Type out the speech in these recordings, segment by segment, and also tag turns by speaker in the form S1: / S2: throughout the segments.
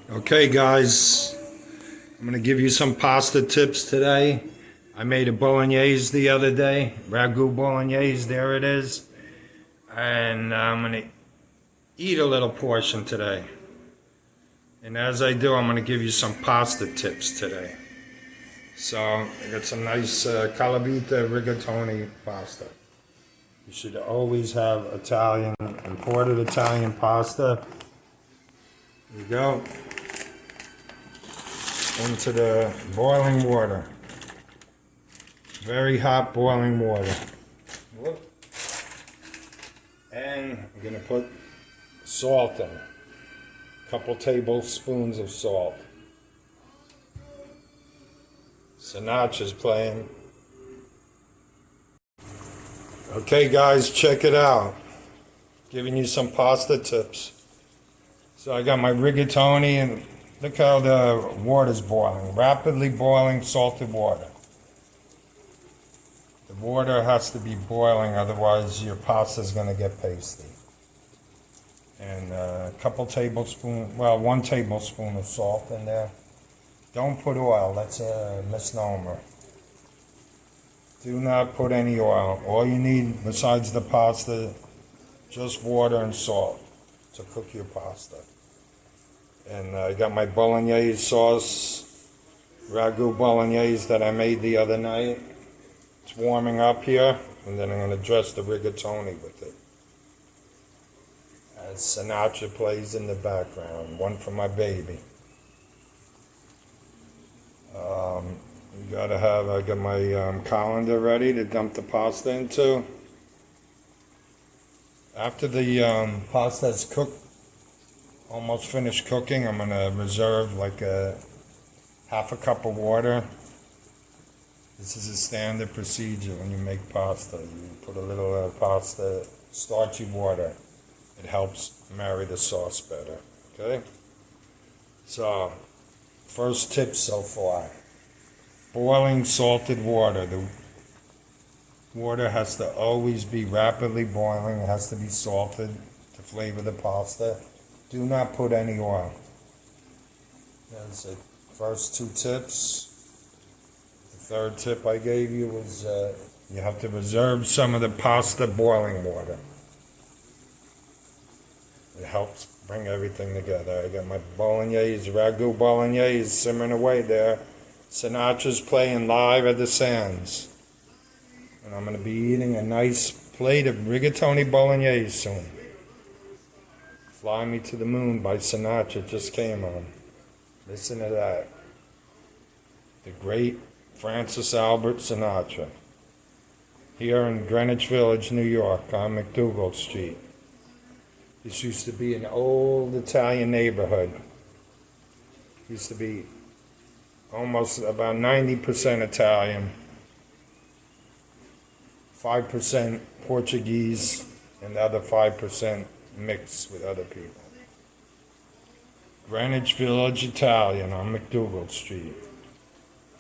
S1: Okay guys, I'm going to give you some pasta tips today. I made a bolognese the other day, ragu bolognese, there it is. And I'm going to eat a little portion today. And as I do, I'm going to give you some pasta tips today. So I got some nice calavita rigatoni pasta. You should always have imported Italian pasta. Here you go. Into the boiling water. Very hot boiling water. Whoop. And I'm going to put salt in. A couple tablespoons of salt. Sinatra's playing. Okay guys, check it out. Giving you some pasta tips. So I got my rigatoni and look how the water's boiling. Rapidly boiling salted water. The water has to be boiling, otherwise your pasta's going to get pasty. And a couple tablespoons, well, 1 tablespoon of salt in there. Don't put oil, that's a misnomer. Do not put any oil. All you need besides the pasta, just water and salt to cook your pasta. And I got my bolognese sauce, ragu bolognese that I made the other night. It's warming up here, and then I'm going to dress the rigatoni with it. As Sinatra plays in the background, one for my baby. You gotta have, I got my colander ready to dump the pasta into. After the pasta's cooked, almost finished cooking, I'm gonna reserve like half a cup of water. This is a standard procedure when you make pasta. You put a little pasta, starchy water. It helps marry the sauce better, okay? So, first tip so far. Boiling salted water. The water has to always be rapidly boiling. It has to be salted to flavor the pasta. Do not put any oil. That's the first 2 tips. The third tip I gave you was you have to reserve some of the pasta boiling water. It helps bring everything together. I got my bolognese, ragu bolognese simmering away there. Sinatra's playing live at the Sands. And I'm going to be eating a nice plate of rigatoni bolognese soon. Fly Me to the Moon by Sinatra just came on. Listen to that. The great Francis Albert Sinatra. Here in Greenwich Village, New York, on McDougal Street. This used to be an old Italian neighborhood. Used to be almost about 90% Italian, 5% Portuguese, and the other 5% mixed with other people. Greenwich Village Italian on McDougal Street.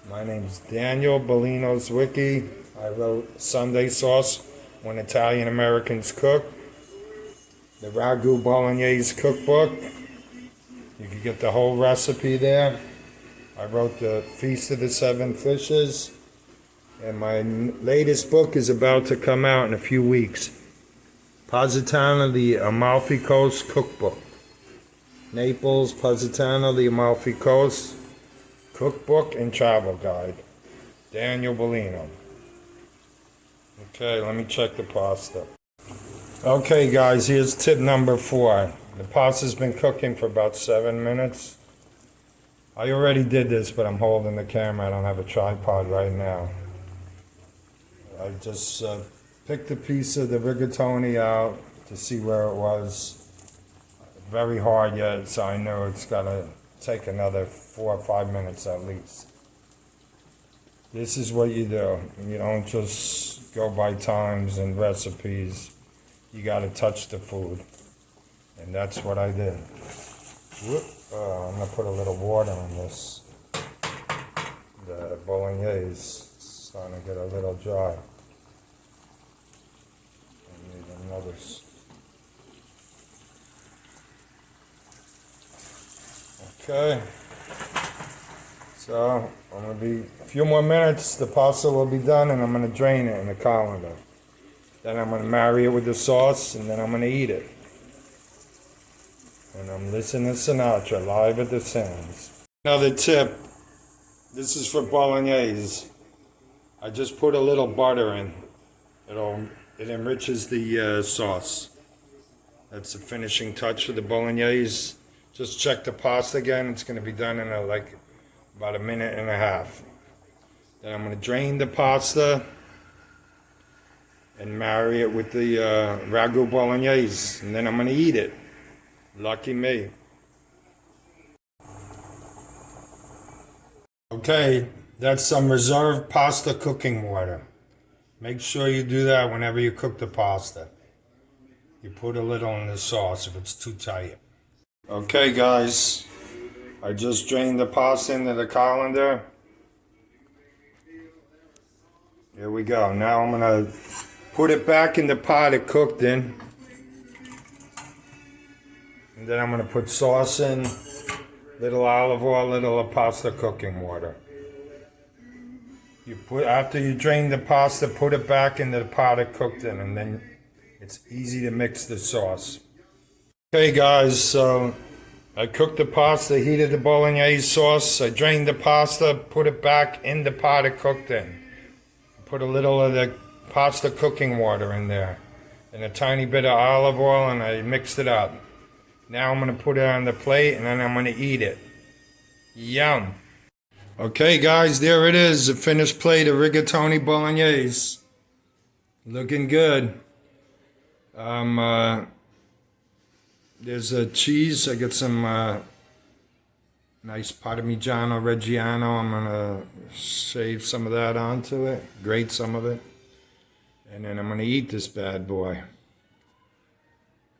S1: My name's Daniel Bellino's Wiki. I wrote Sunday Sauce When Italian Americans Cook. The Ragu Bolognese Cookbook. You can get the whole recipe there. I wrote the Feast of the 7 Fishes. And my latest book is about to come out in a few weeks. Positano, the Amalfi Coast Cookbook. Naples, Positano, the Amalfi Coast Cookbook and Travel Guide. Daniel Bellino. Okay, let me check the pasta. Okay guys, here's tip number 4. The pasta's been cooking for about 7 minutes. I already did this, but I'm holding the camera. I don't have a tripod right now. I just picked a piece of the rigatoni out to see where it was. Very hard yet, so I know it's got to take another 4 or 5 minutes at least. This is what you do. You don't just go by times and recipes. You got to touch the food. And that's what I did. Whoop. I'm going to put a little water on this. The bolognese is starting to get a little dry. I need another. Okay. So I'm gonna be a few more minutes. The pasta will be done, and I'm gonna drain it in the colander. Then I'm gonna marry it with the sauce, and then I'm gonna eat it. And I'm listening to Sinatra live at the Sands. Another tip. This is for bolognese. I just put a little butter in. It enriches the sauce. That's the finishing touch for the bolognese. Just check the pasta again. It's going to be done in about a minute and a half. Then I'm going to drain the pasta and marry it with the ragu bolognese. And then I'm going to eat it. Lucky me. Okay, that's some reserved pasta cooking water. Make sure you do that whenever you cook the pasta. You put a little in the sauce if it's too tight. Okay, guys, I just drained the pasta into the colander. Here we go. Now I'm gonna put it back in the pot it cooked in. And then I'm gonna put sauce in, little olive oil, little pasta cooking water. After you drain the pasta, put it back into the pot it cooked in, and then it's easy to mix the sauce. Okay, guys, so I cooked the pasta, heated the bolognese sauce. I drained the pasta, put it back in the pot it cooked in. Put a little of the pasta cooking water in there, and a tiny bit of olive oil, and I mixed it up. Now I'm going to put it on the plate, and then I'm going to eat it. Yum. Okay, guys, there it is, a finished plate of rigatoni bolognese. Looking good. There's a cheese. I got some nice Parmigiano Reggiano. I'm gonna shave some of that onto it, grate some of it, and then I'm gonna eat this bad boy.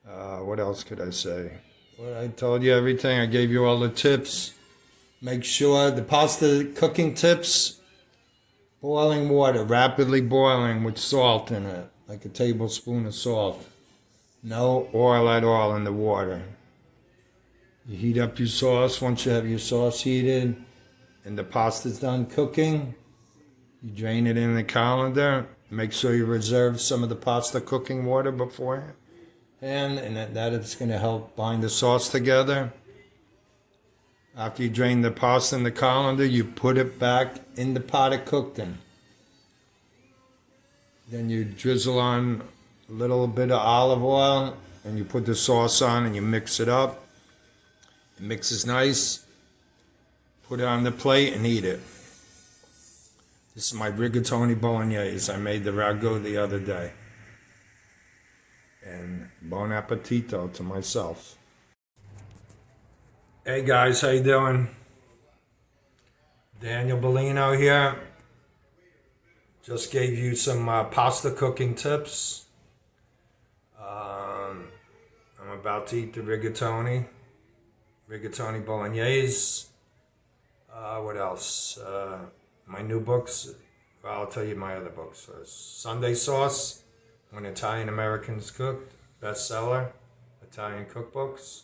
S1: What else could I say? Well, I told you everything. I gave you all the tips. Make sure the pasta cooking tips: boiling water, rapidly boiling with salt in it, like a tablespoon of salt. No oil at all in the water. You heat up your sauce. Once you have your sauce heated and the pasta's done cooking, you drain it in the colander. Make sure you reserve some of the pasta cooking water beforehand, and that it's going to help bind the sauce together. After you drain the pasta in the colander, you put it back in the pot it cooked in. Then you drizzle on a little bit of olive oil, and you put the sauce on and you mix it up. It mixes nice. Put it on the plate and eat it. This is my rigatoni bolognese. I made the ragu the other day. And buon appetito to myself. Hey guys, how you doing? Daniel Bellino here. Just gave you some pasta cooking tips. I'm about to eat the rigatoni bolognese. What else? My new books. Well, I'll tell you my other books first. Sunday Sauce, When Italian Americans Cooked, bestseller, Italian cookbooks.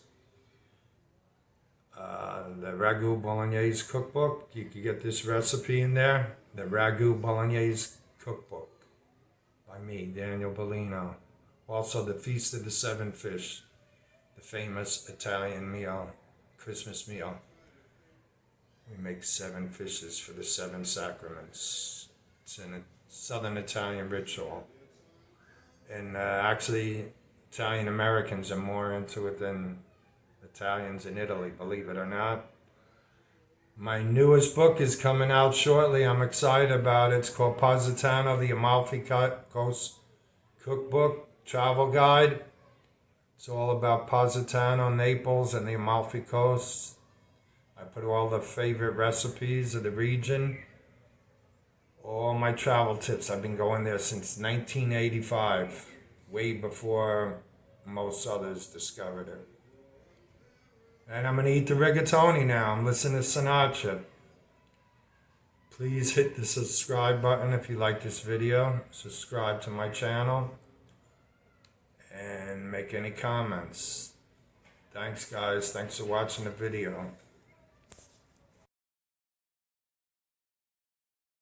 S1: The Ragu Bolognese Cookbook. You can get this recipe in there. The Ragu Bolognese Cookbook by me, Daniel Bellino. Also, the Feast of the Seven Fish, the famous Italian meal, Christmas meal. We make 7 fishes for the 7 sacraments. It's in a Southern Italian ritual. And actually, Italian Americans are more into it than Italians in Italy, believe it or not. My newest book is coming out shortly. I'm excited about it. It's called Positano, the Amalfi Coast Cookbook Travel Guide. It's all about Positano, Naples, and the Amalfi Coast. I put all the favorite recipes of the region. All my travel tips. I've been going there since 1985, way before most others discovered it. And I'm going to eat the rigatoni now. I'm listening to Sinatra. Please hit the subscribe button if you like this video. Subscribe to my channel. And make any comments. Thanks, guys. Thanks for watching the video.